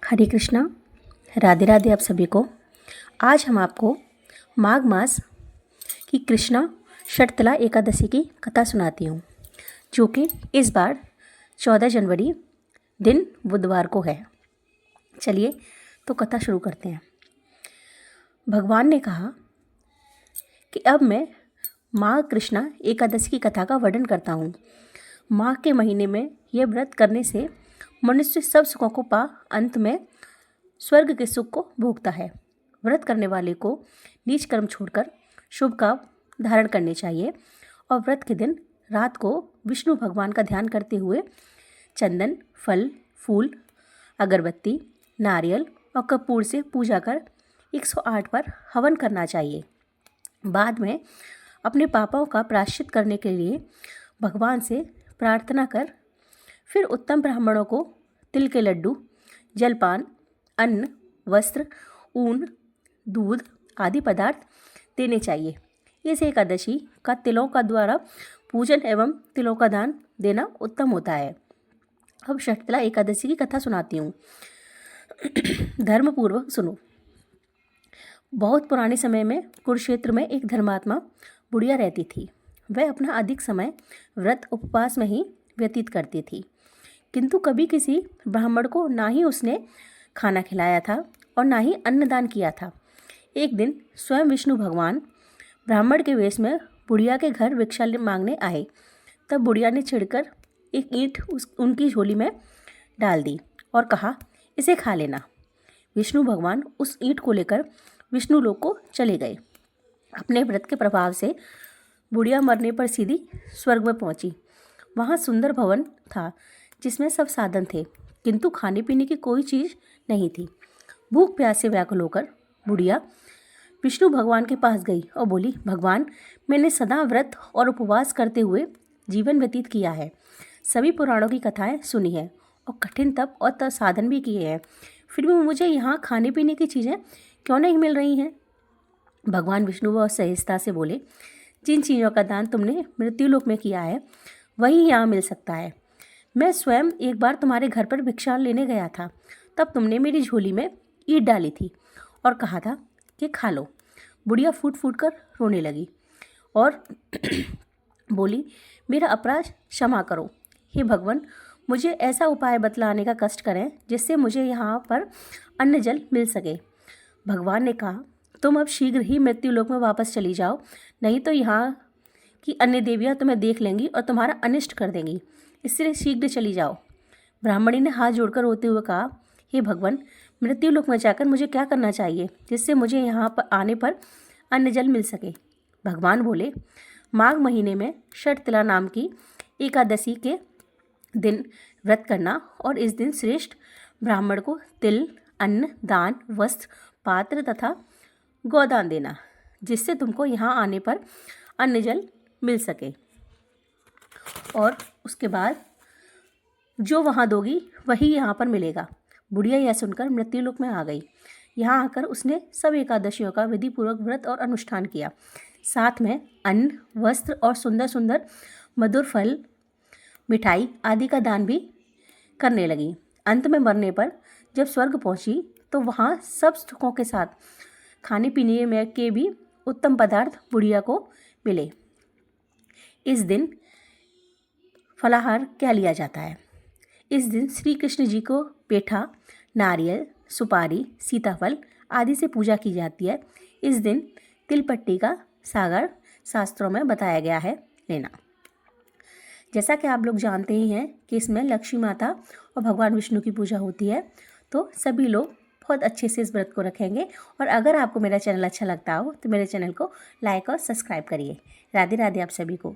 हरे कृष्णा। राधे राधे आप सभी को। आज हम आपको माघ मास की कृष्णा शर्तला एकादशी की कथा सुनाती हूँ, जो कि इस बार 14 जनवरी दिन बुधवार को है। चलिए तो कथा शुरू करते हैं। भगवान ने कहा कि अब मैं माघ कृष्णा एकादशी की कथा का वर्णन करता हूँ। माघ के महीने में यह व्रत करने से मनुष्य सब सुखों को पा अंत में स्वर्ग के सुख को भोगता है। व्रत करने वाले को नीच कर्म छोड़कर शुभ काम धारण करने चाहिए और व्रत के दिन रात को विष्णु भगवान का ध्यान करते हुए चंदन, फल, फूल, अगरबत्ती, नारियल और कपूर से पूजा कर 108 बार हवन करना चाहिए। बाद में अपने पापों का प्रायश्चित करने के लिए भगवान से प्रार्थना कर फिर उत्तम ब्राह्मणों को तिल के लड्डू, जलपान, अन्न, वस्त्र, ऊन, दूध आदि पदार्थ देने चाहिए। इस एकादशी का तिलों का द्वारा पूजन एवं तिलों का दान देना उत्तम होता है। अब शर्तला एकादशी की कथा सुनाती हूँ। धर्मपूर्वक सुनो। बहुत पुराने समय में कुरुक्षेत्र में एक धर्मात्मा बुढ़िया रहती थी। वह अपना अधिक समय व्रत उपवास में ही व्यतीत करती थी, किंतु कभी किसी ब्राह्मण को ना ही उसने खाना खिलाया था और ना ही अन्नदान किया था। एक दिन स्वयं विष्णु भगवान ब्राह्मण के वेश में बुढ़िया के घर भिक्षा मांगने आए। तब बुढ़िया ने चिढ़कर एक ईंट उनकी झोली में डाल दी और कहा, इसे खा लेना। विष्णु भगवान उस ईंट को लेकर विष्णु लोक को चले गए। अपने व्रत के प्रभाव से बुढ़िया मरने पर सीधी स्वर्ग में पहुंची। वहाँ सुंदर भवन था जिसमें सब साधन थे, किंतु खाने पीने की कोई चीज़ नहीं थी। भूख प्यास से व्याकुल होकर बुढ़िया विष्णु भगवान के पास गई और बोली, भगवान, मैंने सदा व्रत और उपवास करते हुए जीवन व्यतीत किया है। सभी पुराणों की कथाएं सुनी है और कठिन तप और साधन भी किए हैं, फिर भी मुझे यहाँ खाने पीने की चीज़ें क्यों नहीं मिल रही हैं? भगवान विष्णु बहुत सहजता से बोले, जिन चीज़ों का दान तुमने मृत्युलोक में किया है वही यहाँ मिल सकता है। मैं स्वयं एक बार तुम्हारे घर पर भिक्षा लेने गया था, तब तुमने मेरी झोली में ईंट डाली थी और कहा था कि खा लो। बुढ़िया फूट फूट कर रोने लगी और बोली, मेरा अपराध क्षमा करो। हे भगवान, मुझे ऐसा उपाय बतलाने का कष्ट करें जिससे मुझे यहाँ पर अन्न जल मिल सके। भगवान ने कहा, तुम अब शीघ्र ही मृत्युलोक में वापस चली जाओ, नहीं तो यहाँ की अन्य देवियाँ तुम्हें देख लेंगी और तुम्हारा अनिष्ट कर देंगी। इसलिए शीघ्र चली जाओ। ब्राह्मणी ने हाथ जोड़कर रोते हुए कहा, हे भगवान, मृत्युलोक में जाकर मुझे क्या करना चाहिए जिससे मुझे यहाँ पर आने पर अन्न जल मिल सके? भगवान बोले, माघ महीने में शर्तला नाम की एकादशी के दिन व्रत करना और इस दिन श्रेष्ठ ब्राह्मण को तिल, अन्न, दान, वस्त्र, पात्र तथा गोदान देना, जिससे तुमको यहाँ आने पर अन्न जल मिल सके। और उसके बाद जो वहाँ दोगी वही यहाँ पर मिलेगा। बुढ़िया यह सुनकर मृत्युलोक में आ गई। यहाँ आकर उसने सब एकादशियों का विधिपूर्वक व्रत और अनुष्ठान किया। साथ में अन्न, वस्त्र और सुंदर सुंदर मधुर फल, मिठाई आदि का दान भी करने लगी। अंत में मरने पर जब स्वर्ग पहुँची तो वहाँ सब सुखों के साथ खाने पीने में के भी उत्तम पदार्थ बुढ़िया को मिले। इस दिन फलाहार क्या लिया जाता है? इस दिन श्री कृष्ण जी को पेठा, नारियल, सुपारी, सीताफल आदि से पूजा की जाती है। इस दिन तिलपट्टी का सागर शास्त्रों में बताया गया है लेना। जैसा कि आप लोग जानते ही हैं कि इसमें लक्ष्मी माता और भगवान विष्णु की पूजा होती है, तो सभी लोग बहुत अच्छे से इस व्रत को रखेंगे। और अगर आपको मेरा चैनल अच्छा लगता हो तो मेरे चैनल को लाइक और सब्सक्राइब करिए। राधे राधे आप सभी को।